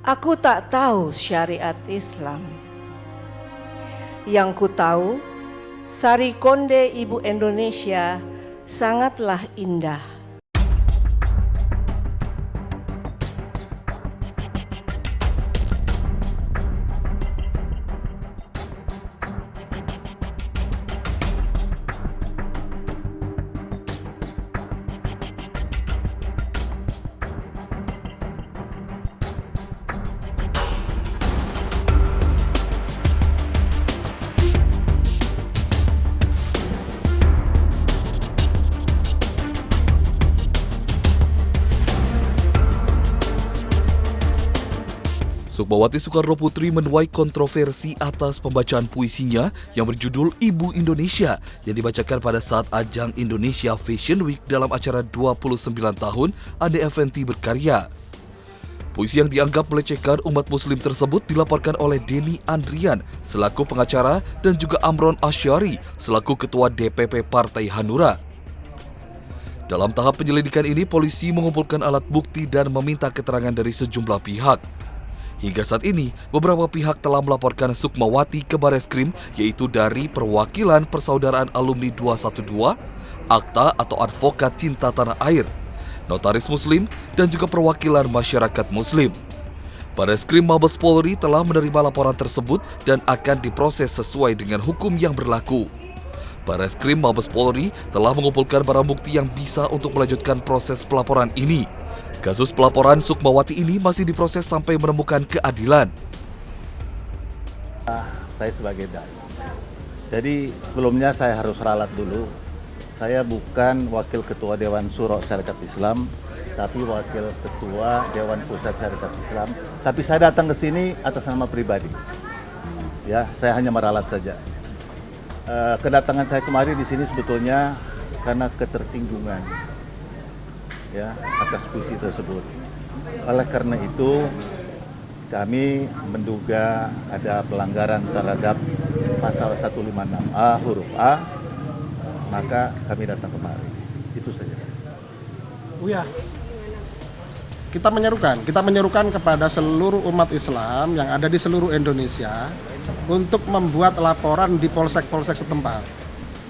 Aku tak tahu syariat Islam. Yang ku tahu, Sari Konde Ibu Indonesia sangatlah indah. Sukmawati Soekarno Putri menuai kontroversi atas pembacaan puisinya yang berjudul Ibu Indonesia yang dibacakan pada saat ajang Indonesia Fashion Week dalam acara 29 tahun Ade Avanti berkarya. Puisi yang dianggap melecehkan umat muslim tersebut dilaporkan oleh Denny Andrian selaku pengacara dan juga Amron Asyari selaku ketua DPP Partai Hanura. Dalam tahap penyelidikan ini, polisi mengumpulkan alat bukti dan meminta keterangan dari sejumlah pihak. Hingga saat ini, beberapa pihak telah melaporkan Sukmawati ke Bareskrim, yaitu dari Perwakilan Persaudaraan Alumni 212, Akta atau Advokat Cinta Tanah Air, Notaris Muslim, dan juga Perwakilan Masyarakat Muslim. Bareskrim Mabes Polri telah menerima laporan tersebut dan akan diproses sesuai dengan hukum yang berlaku. Bareskrim Mabes Polri telah mengumpulkan barang bukti yang bisa untuk melanjutkan proses pelaporan ini. Kasus pelaporan Sukmawati ini masih diproses sampai menemukan keadilan. Saya sebagai dai. Jadi sebelumnya saya harus ralat dulu. Saya bukan Wakil Ketua Dewan Syuro Syarikat Islam, tapi Wakil Ketua Dewan Pusat Syarikat Islam. Tapi saya datang ke sini atas nama pribadi. Ya, saya hanya meralat saja. Kedatangan saya kemari di sini sebetulnya karena ketersinggungan, ya, atas puisi tersebut. Oleh karena itu, kami menduga ada pelanggaran terhadap pasal 156A huruf A, maka kami datang kemari. Itu saja. Buya, kita menyerukan kepada seluruh umat Islam yang ada di seluruh Indonesia untuk membuat laporan di polsek-polsek setempat,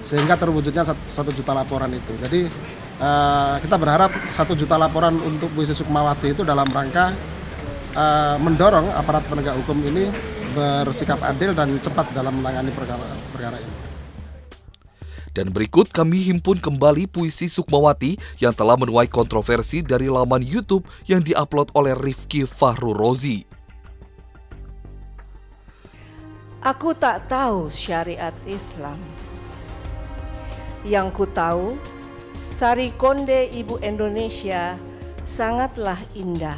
sehingga terwujudnya 1 juta laporan itu. Jadi kita berharap 1 juta laporan untuk puisi Sukmawati itu dalam rangka mendorong aparat penegak hukum ini bersikap adil dan cepat dalam menangani perkara ini. Dan berikut kami himpun kembali puisi Sukmawati yang telah menuai kontroversi dari laman YouTube yang diupload oleh Rifki Fahru Rozi. Aku tak tahu syariat Islam. Yang ku tahu, Sari Konde Ibu Indonesia sangatlah indah.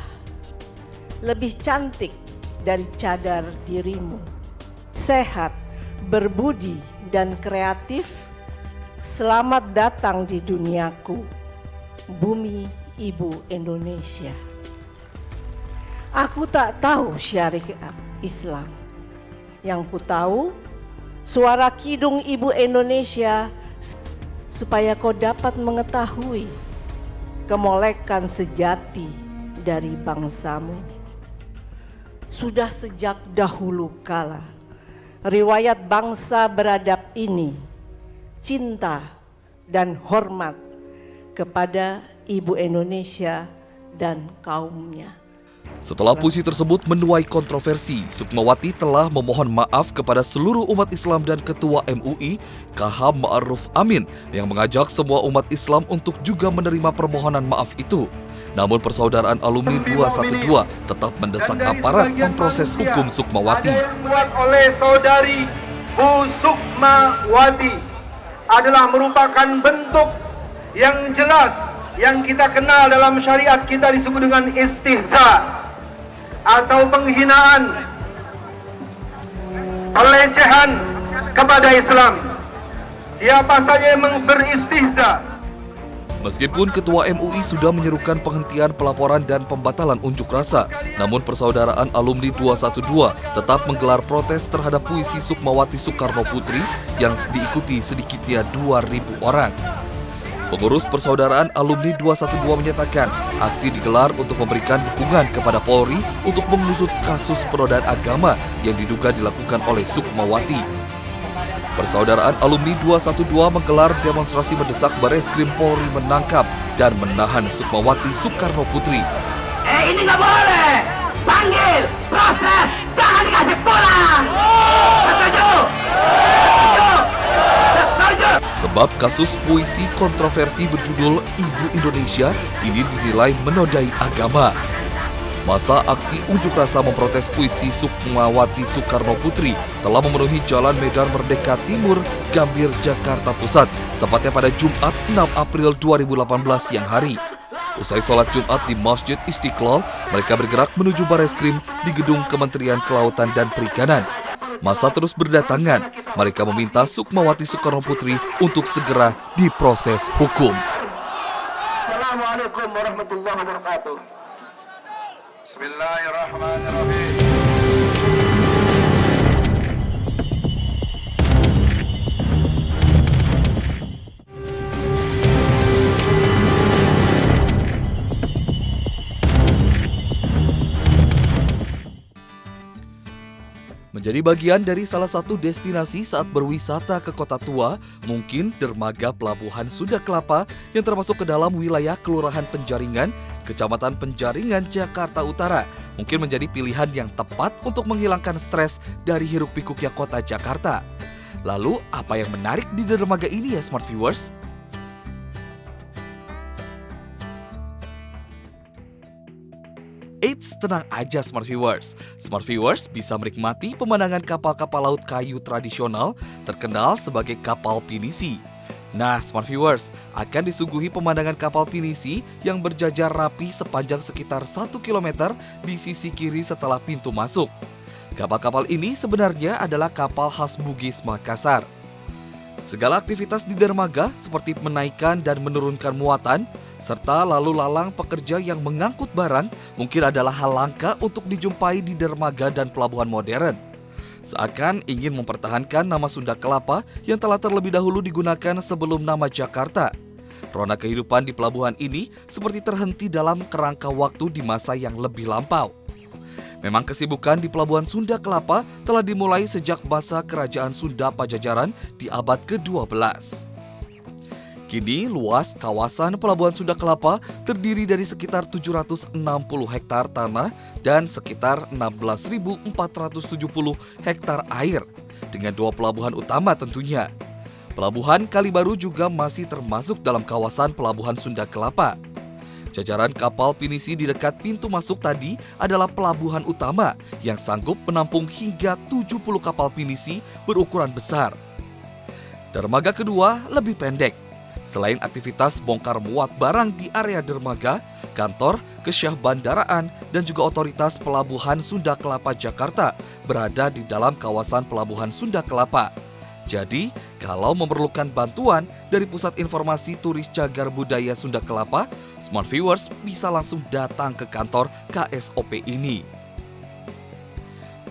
Lebih cantik dari cadar dirimu. Sehat, berbudi, dan kreatif. Selamat datang di duniaku, bumi Ibu Indonesia. Aku tak tahu syariat Islam. Yang ku tahu, suara kidung Ibu Indonesia supaya kau dapat mengetahui kemolekan sejati dari bangsamu. Sudah sejak dahulu kala, riwayat bangsa beradab ini, cinta dan hormat kepada Ibu Indonesia dan kaumnya. Setelah puisi tersebut menuai kontroversi, Sukmawati telah memohon maaf kepada seluruh umat Islam dan Ketua MUI, KH Ma'ruf Amin, yang mengajak semua umat Islam untuk juga menerima permohonan maaf itu. Namun Persaudaraan Alumni 212 tetap mendesak aparat memproses hukum Sukmawati. Yang dibuat oleh saudari Bu Sukmawati adalah merupakan bentuk yang jelas yang kita kenal dalam syariat kita disebut dengan istihza atau penghinaan, pelecehan kepada Islam. Siapa saja yang beristihza. Meskipun Ketua MUI sudah menyerukan penghentian pelaporan dan pembatalan unjuk rasa, namun Persaudaraan Alumni 212 tetap menggelar protes terhadap puisi Sukmawati Soekarno Putri yang diikuti sedikitnya 2.000 orang. Pengurus Persaudaraan Alumni 212 menyatakan aksi digelar untuk memberikan dukungan kepada Polri untuk mengusut kasus penodaan agama yang diduga dilakukan oleh Sukmawati. Persaudaraan Alumni 212 menggelar demonstrasi mendesak Bareskrim Polri menangkap dan menahan Sukmawati Soekarno Putri. Ini nggak boleh! Panggil! Proses! Jangan dikasih pulang! Setuju! Sebab kasus puisi kontroversi berjudul Ibu Indonesia ini dinilai menodai agama. Masa aksi unjuk rasa memprotes puisi Sukmawati Soekarno Putri telah memenuhi Jalan Medan Merdeka Timur, Gambir, Jakarta Pusat, tepatnya pada Jumat 6 April 2018 siang hari. Usai sholat Jumat di Masjid Istiqlal, mereka bergerak menuju Bareskrim di gedung Kementerian Kelautan dan Perikanan. Masa terus berdatangan, mereka meminta Sukmawati Soekarno Putri untuk segera diproses hukum. Assalamualaikum warahmatullahi wabarakatuh. Bismillahirrahmanirrahim. Menjadi bagian dari salah satu destinasi saat berwisata ke Kota Tua, mungkin dermaga Pelabuhan Sunda Kelapa yang termasuk ke dalam wilayah Kelurahan Penjaringan, Kecamatan Penjaringan, Jakarta Utara, mungkin menjadi pilihan yang tepat untuk menghilangkan stres dari hiruk-pikuknya kota Jakarta. Lalu, apa yang menarik di dermaga ini ya Smart Viewers? Eits, tenang aja Smart Viewers. Smart Viewers bisa menikmati pemandangan kapal-kapal laut kayu tradisional terkenal sebagai kapal pinisi. Nah, Smart Viewers akan disuguhi pemandangan kapal pinisi yang berjajar rapi sepanjang sekitar 1 km di sisi kiri setelah pintu masuk. Kapal-kapal ini sebenarnya adalah kapal khas Bugis Makassar. Segala aktivitas di dermaga seperti menaikkan dan menurunkan muatan, serta lalu lalang pekerja yang mengangkut barang mungkin adalah hal langka untuk dijumpai di dermaga dan pelabuhan modern. Seakan ingin mempertahankan nama Sunda Kelapa yang telah terlebih dahulu digunakan sebelum nama Jakarta. Rona kehidupan di pelabuhan ini seperti terhenti dalam kerangka waktu di masa yang lebih lampau. Memang kesibukan di Pelabuhan Sunda Kelapa telah dimulai sejak masa Kerajaan Sunda Pajajaran di abad ke-12. Kini luas kawasan Pelabuhan Sunda Kelapa terdiri dari sekitar 760 hektar tanah dan sekitar 16.470 hektar air, dengan 2 pelabuhan utama tentunya. Pelabuhan Kalibaru juga masih termasuk dalam kawasan Pelabuhan Sunda Kelapa. Jajaran kapal pinisi di dekat pintu masuk tadi adalah pelabuhan utama yang sanggup menampung hingga 70 kapal pinisi berukuran besar. Dermaga kedua lebih pendek. Selain aktivitas bongkar muat barang di area dermaga, kantor, kesyah bandaraan, dan juga otoritas Pelabuhan Sunda Kelapa Jakarta berada di dalam kawasan Pelabuhan Sunda Kelapa. Jadi, kalau memerlukan bantuan dari Pusat Informasi Turis Cagar Budaya Sunda Kelapa, Smart Viewers bisa langsung datang ke kantor KSOP ini.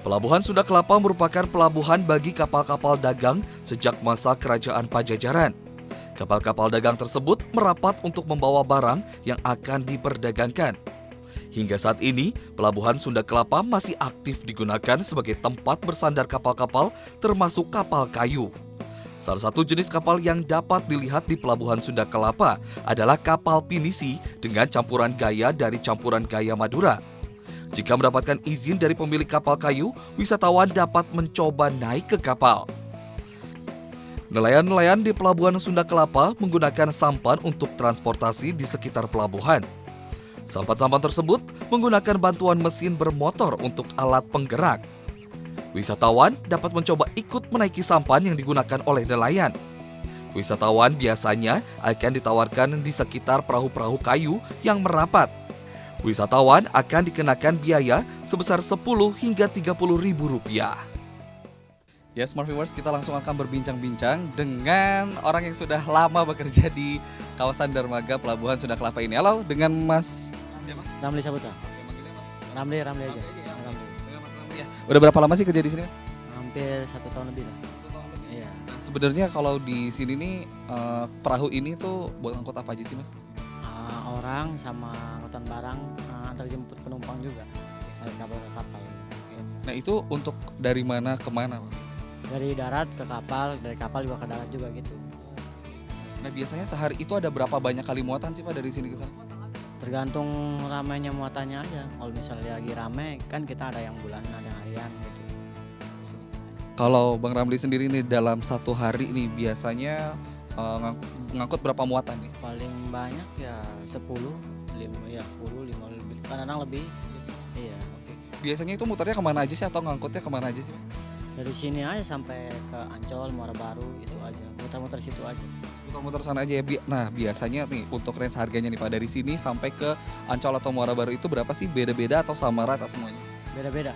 Pelabuhan Sunda Kelapa merupakan pelabuhan bagi kapal-kapal dagang sejak masa Kerajaan Pajajaran. Kapal-kapal dagang tersebut merapat untuk membawa barang yang akan diperdagangkan. Hingga saat ini, Pelabuhan Sunda Kelapa masih aktif digunakan sebagai tempat bersandar kapal-kapal termasuk kapal kayu. Salah satu jenis kapal yang dapat dilihat di Pelabuhan Sunda Kelapa adalah kapal pinisi dengan campuran gaya dari campuran gaya Madura. Jika mendapatkan izin dari pemilik kapal kayu, wisatawan dapat mencoba naik ke kapal. Nelayan-nelayan di Pelabuhan Sunda Kelapa menggunakan sampan untuk transportasi di sekitar pelabuhan. Sampan-sampan tersebut menggunakan bantuan mesin bermotor untuk alat penggerak. Wisatawan dapat mencoba ikut menaiki sampan yang digunakan oleh nelayan. Wisatawan biasanya akan ditawarkan di sekitar perahu-perahu kayu yang merapat. Wisatawan akan dikenakan biaya sebesar 10 hingga 30 ribu rupiah. Ya, Smart Viewers, kita langsung akan berbincang-bincang dengan orang yang sudah lama bekerja di kawasan dermaga Pelabuhan Sunda Kelapa ini. Halo, dengan Mas siapa? Ramli Saputra. Ramli aja. Ramli. Ramli. Dengan Mas Ramli ya. Udah berapa lama sih kerja di sini, Mas? Hampir 1 tahun lebih lah. 1 tahun lebih. Iya. Nah, Sebenarnya kalau di sini nih perahu ini tuh buat angkut apa aja sih Mas? Orang sama angkutan barang, antar jemput penumpang juga dari kapal ke kapal. Nah itu untuk dari mana ke mana Pak? Dari darat ke kapal, dari kapal juga ke darat juga gitu. Nah biasanya sehari itu ada berapa banyak kali muatan sih Pak dari sini ke sana? Tergantung ramainya muatannya aja. Kalau misalnya lagi rame kan kita ada yang bulanan, ada yang harian gitu. Kalau Bang Ramli sendiri nih dalam satu hari nih biasanya ngangkut berapa muatan nih? Paling banyak ya 10, 5 lebih. Kadang lebih. Iya. Biasanya itu muternya kemana aja sih atau ngangkutnya kemana aja sih Pak? Dari sini aja sampai ke Ancol, Muara Baru itu aja. Muter-muter situ aja. Muter-muter sana aja ya. Nah biasanya nih untuk range harganya nih Pak dari sini sampai ke Ancol atau Muara Baru itu berapa sih? Beda-beda atau sama rata semuanya? Beda-beda.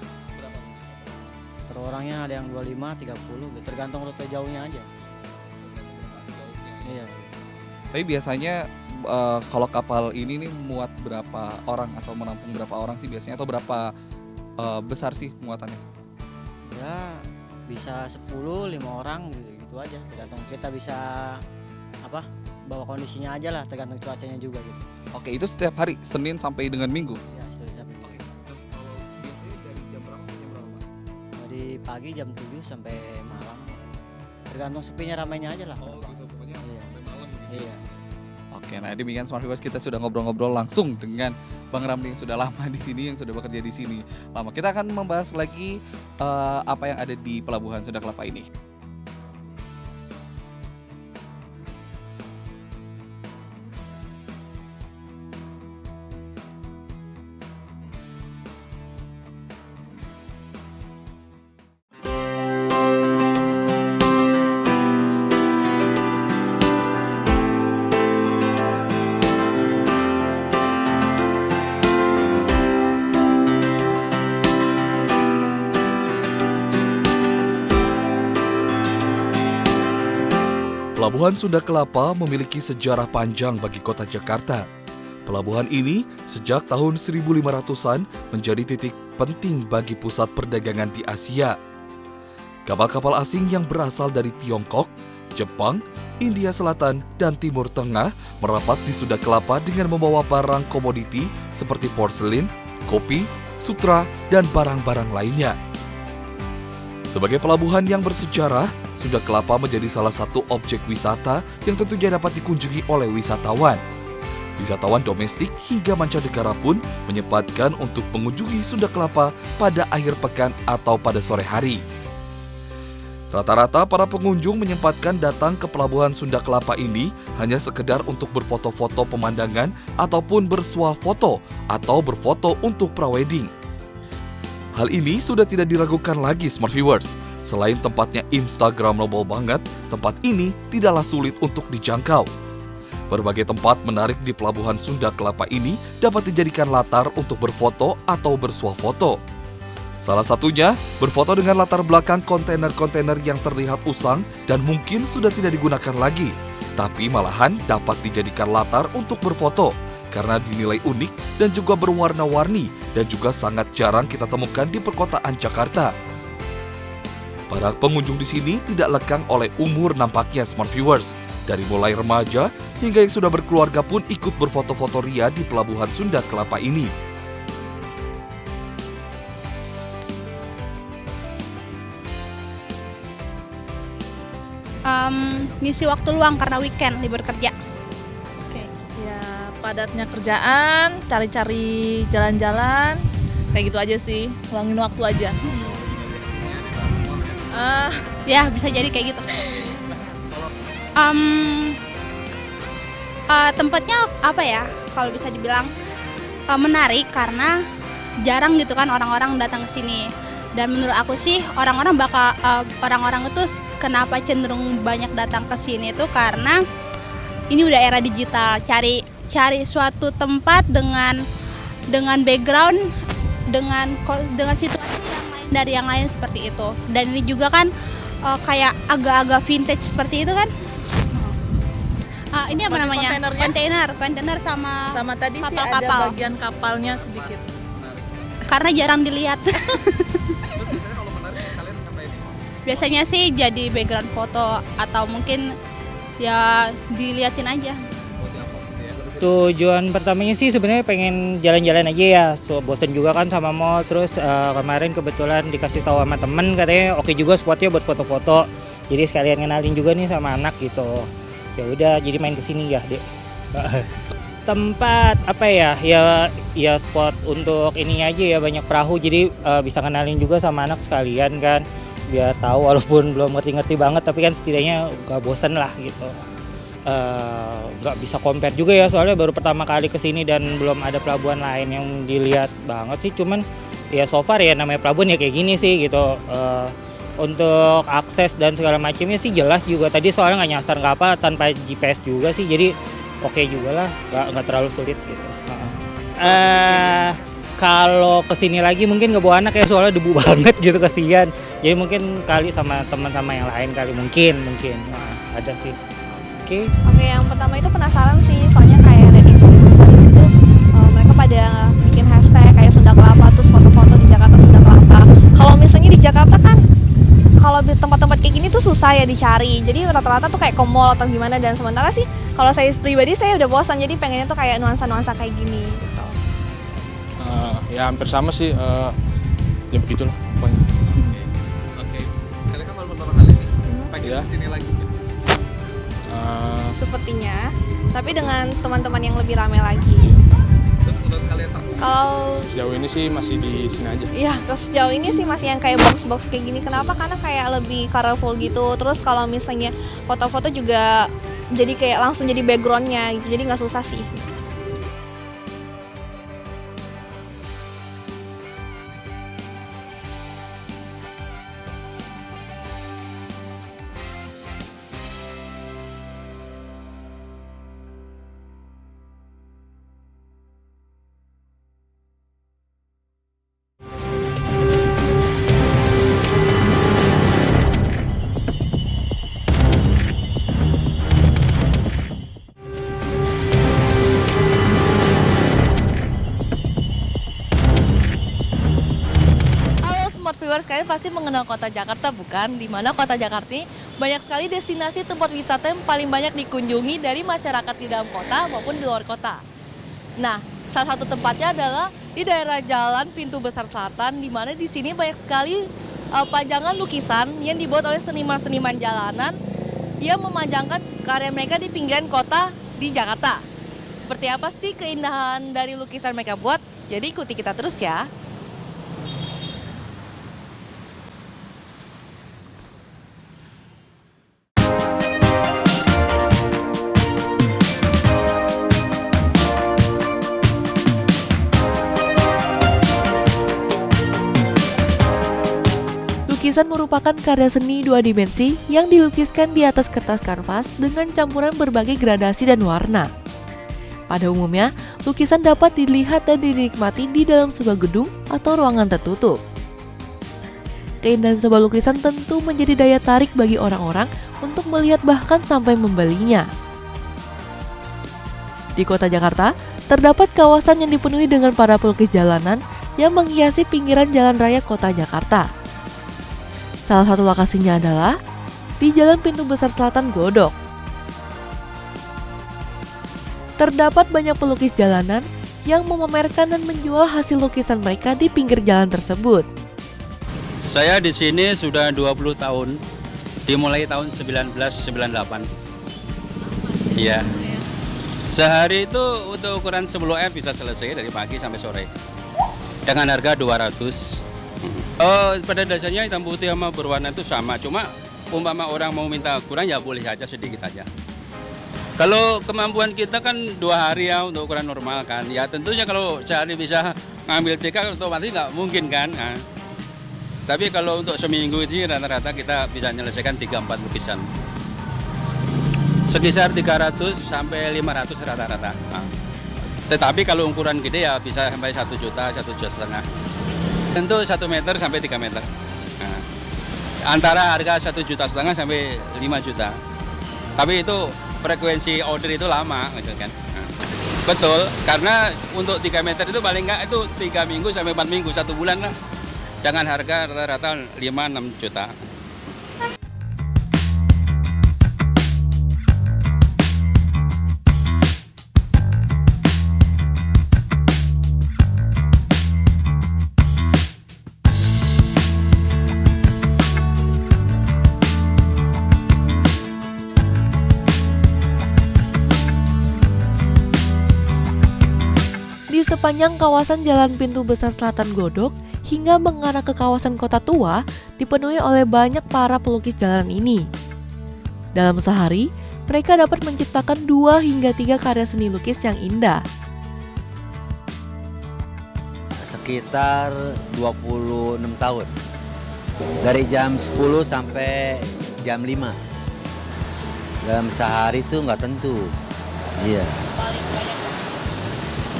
Per orangnya ada yang 25, 30 gitu. Tergantung rute jauhnya aja. Iya. Tapi biasanya kalau kapal ini nih muat berapa orang atau menampung berapa orang sih biasanya atau berapa besar sih muatannya? Ya bisa 10, 5 orang gitu aja. Tergantung kita bisa bawa kondisinya aja lah, tergantung cuacanya juga gitu. Oke, itu setiap hari Senin sampai dengan Minggu. Ya setiap hari. Oke. Kalau biasanya dari jam berapa ke jam berapa Pak? Dari pagi jam 7 sampai malam. Tergantung sepinya ramainya aja lah. Oh gitu, pokoknya Iya. sampai malam gitu. Iya. Oke, nah demikian Smart Viewers, kita sudah ngobrol-ngobrol langsung dengan Bang Ramli yang sudah lama di sini, yang sudah bekerja di sini lama. Kita akan membahas lagi apa yang ada di Pelabuhan Sunda Kelapa ini. Pelabuhan Sunda Kelapa memiliki sejarah panjang bagi kota Jakarta. Pelabuhan ini sejak tahun 1500-an menjadi titik penting bagi pusat perdagangan di Asia. Kapal-kapal asing yang berasal dari Tiongkok, Jepang, India Selatan, dan Timur Tengah merapat di Sunda Kelapa dengan membawa barang komoditi seperti porselin, kopi, sutra, dan barang-barang lainnya. Sebagai pelabuhan yang bersejarah, Sunda Kelapa menjadi salah satu objek wisata yang tentunya dapat dikunjungi oleh wisatawan. Wisatawan domestik hingga mancanegara pun menyempatkan untuk mengunjungi Sunda Kelapa pada akhir pekan atau pada sore hari. Rata-rata para pengunjung menyempatkan datang ke Pelabuhan Sunda Kelapa ini hanya sekedar untuk berfoto-foto pemandangan ataupun bersuah foto atau berfoto untuk prawedding. Hal ini sudah tidak diragukan lagi Smart Viewers. Selain tempatnya Instagramable banget, tempat ini tidaklah sulit untuk dijangkau. Berbagai tempat menarik di Pelabuhan Sunda Kelapa ini dapat dijadikan latar untuk berfoto atau bersuah foto. Salah satunya, berfoto dengan latar belakang kontainer-kontainer yang terlihat usang dan mungkin sudah tidak digunakan lagi. Tapi malahan dapat dijadikan latar untuk berfoto, karena dinilai unik dan juga berwarna-warni dan juga sangat jarang kita temukan di perkotaan Jakarta. Para pengunjung di sini tidak lekang oleh umur nampaknya Smart Viewers. Dari mulai remaja hingga yang sudah berkeluarga pun ikut berfoto-foto ria di Pelabuhan Sunda Kelapa ini. Ngisi waktu luang karena weekend libur kerja. Oke. Ya padatnya kerjaan, cari-cari jalan-jalan, kayak gitu aja sih, luangin waktu aja. Ya bisa jadi kayak gitu. Tempatnya apa ya? Kalau bisa dibilang menarik karena jarang gitu kan orang-orang datang ke sini. Dan menurut aku sih orang-orang itu kenapa cenderung banyak datang ke sini itu karena ini udah era digital. Cari suatu tempat dengan background dengan situasi yang lain dari yang lain seperti itu. Dan ini juga kan kayak agak-agak vintage seperti itu kan. Ini apa namanya? Kontainer sama tadi sih kapal-kapal. ada bagian kapalnya sedikit. Karena jarang dilihat. Biasanya sih jadi background foto atau mungkin ya diliatin aja. Tujuan pertamanya sih sebenarnya pengen jalan-jalan aja ya. So, bosen juga kan sama mall. Terus kemarin kebetulan dikasih tahu sama temen katanya oke juga spotnya buat foto-foto. Jadi sekalian kenalin juga nih sama anak gitu. Ya udah jadi main kesini ya, Dek. Tempat apa ya? Ya spot untuk ini aja ya, banyak perahu. Jadi bisa kenalin juga sama anak sekalian kan. Biar tahu walaupun belum ngerti-ngerti banget tapi kan setidaknya gak bosen lah gitu. Nggak bisa compare juga ya soalnya baru pertama kali kesini dan belum ada pelabuhan lain yang dilihat banget sih, cuman ya so far ya namanya pelabuhan ya kayak gini sih gitu. Untuk akses dan segala macamnya sih jelas juga, tadi soalnya nggak nyasar nggak apa tanpa GPS juga sih, jadi oke juga lah, nggak terlalu sulit gitu. Kalau kesini lagi mungkin nggak bawa anak ya soalnya debu banget gitu, kasihan, jadi mungkin kali sama teman sama yang lain kali mungkin ada sih. Oke, yang pertama itu penasaran sih, soalnya kayak ada Instagram gitu, mereka pada bikin hashtag kayak Sunda Kelapa, terus foto-foto di Jakarta Sunda Kelapa. Kalau misalnya di Jakarta kan, kalau di tempat-tempat kayak gini tuh susah ya dicari, jadi rata-rata tuh kayak ke mall atau gimana, dan sementara sih kalau saya pribadi saya udah bosan, jadi pengennya tuh kayak nuansa-nuansa kayak gini gitu. Ya hampir sama sih, ya begitulah pokoknya. Oke. Kalian kan baru pertama kali nih, pengen kesini lagi gitu? Sepertinya, tapi dengan teman-teman yang lebih ramai lagi. Terus menurut kalian Kalau sejauh ini sih masih di sini aja. iya, terus sejauh ini sih masih yang kayak box-box kayak gini. Kenapa? Karena kayak lebih colorful gitu. Terus kalau misalnya foto-foto juga jadi kayak langsung jadi backgroundnya gitu, jadi nggak susah sih. Viewers, kalian pasti mengenal kota Jakarta bukan? Di mana kota Jakarta ini banyak sekali destinasi tempat wisata yang paling banyak dikunjungi dari masyarakat di dalam kota maupun di luar kota. Nah, salah satu tempatnya adalah di daerah Jalan Pintu Besar Selatan, di mana di sini banyak sekali pajangan lukisan yang dibuat oleh seniman-seniman jalanan yang memanjangkan karya mereka di pinggiran kota di Jakarta. Seperti apa sih keindahan dari lukisan mereka buat? Jadi ikuti kita terus ya. Lukisan merupakan karya seni dua dimensi yang dilukiskan di atas kertas kanvas dengan campuran berbagai gradasi dan warna. Pada umumnya, lukisan dapat dilihat dan dinikmati di dalam sebuah gedung atau ruangan tertutup. Keindahan sebuah lukisan tentu menjadi daya tarik bagi orang-orang untuk melihat bahkan sampai membelinya. Di kota Jakarta, terdapat kawasan yang dipenuhi dengan para pelukis jalanan yang menghiasi pinggiran jalan raya kota Jakarta. Salah satu lokasinya adalah di Jalan Pintu Besar Selatan Glodok. Terdapat banyak pelukis jalanan yang memamerkan dan menjual hasil lukisan mereka di pinggir jalan tersebut. Saya di sini sudah 20 tahun, dimulai tahun 1998. Iya. Sehari itu untuk ukuran 10F bisa selesai dari pagi sampai sore. Dengan harga 200. Oh, pada dasarnya hitam putih sama berwarna itu sama, cuma umpama orang mau minta kurang ya boleh aja sedikit aja. Kalau kemampuan kita kan 2 hari ya untuk ukuran normal kan, ya tentunya kalau sehari bisa ngambil 3 otomatis nggak mungkin kan. Nah, tapi kalau untuk seminggu itu rata-rata kita bisa menyelesaikan 3-4 lukisan. Sekitar 300 sampai 500 rata-rata. Nah, tetapi kalau ukuran gede ya bisa sampai 1 juta, 1,5 juta. Tentu 1 meter sampai 3 meter. Nah, antara harga 1,5 juta sampai 5 juta. Tapi itu frekuensi order itu lama, gitu kan. Nah, betul, karena untuk 3 meter itu paling nggak itu 3 minggu sampai 4 minggu, 1 bulan lah. Dengan harga rata-rata 5-6 juta. sepanjang kawasan Jalan Pintu Besar Selatan Godok hingga mengarah ke kawasan Kota Tua dipenuhi oleh banyak para pelukis jalanan ini. Dalam sehari, mereka dapat menciptakan 2 hingga 3 karya seni lukis yang indah. Sekitar 26 tahun. Dari jam 10 sampai jam 5. Dalam sehari itu nggak tentu. Iya.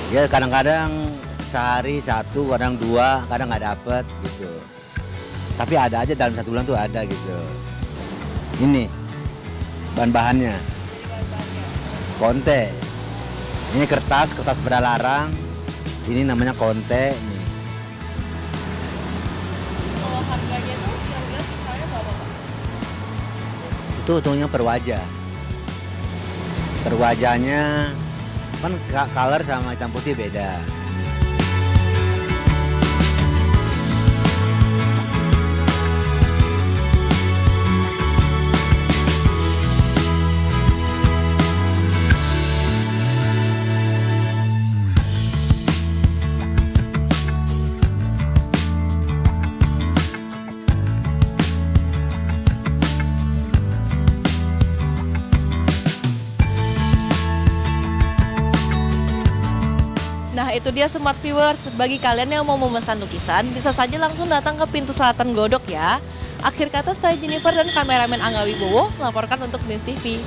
Ya kadang-kadang sehari 1, kadang 2, kadang nggak dapet gitu. Tapi ada aja dalam 1 bulan tuh ada gitu. Ini bahan-bahannya. Konte. Ini kertas beda larang. Ini namanya konte. Nih. Kalau harganya tuh kira-kira misalnya berapa, Pak? Itu hitungnya per wajah. Per wajahnya kan color sama hitam putih beda. Nah, itu dia Smart Viewers. Bagi kalian yang mau memesan lukisan, bisa saja langsung datang ke pintu selatan Godok ya. Akhir kata, saya Jennifer dan kameramen Angga Wibowo melaporkan untuk News TV.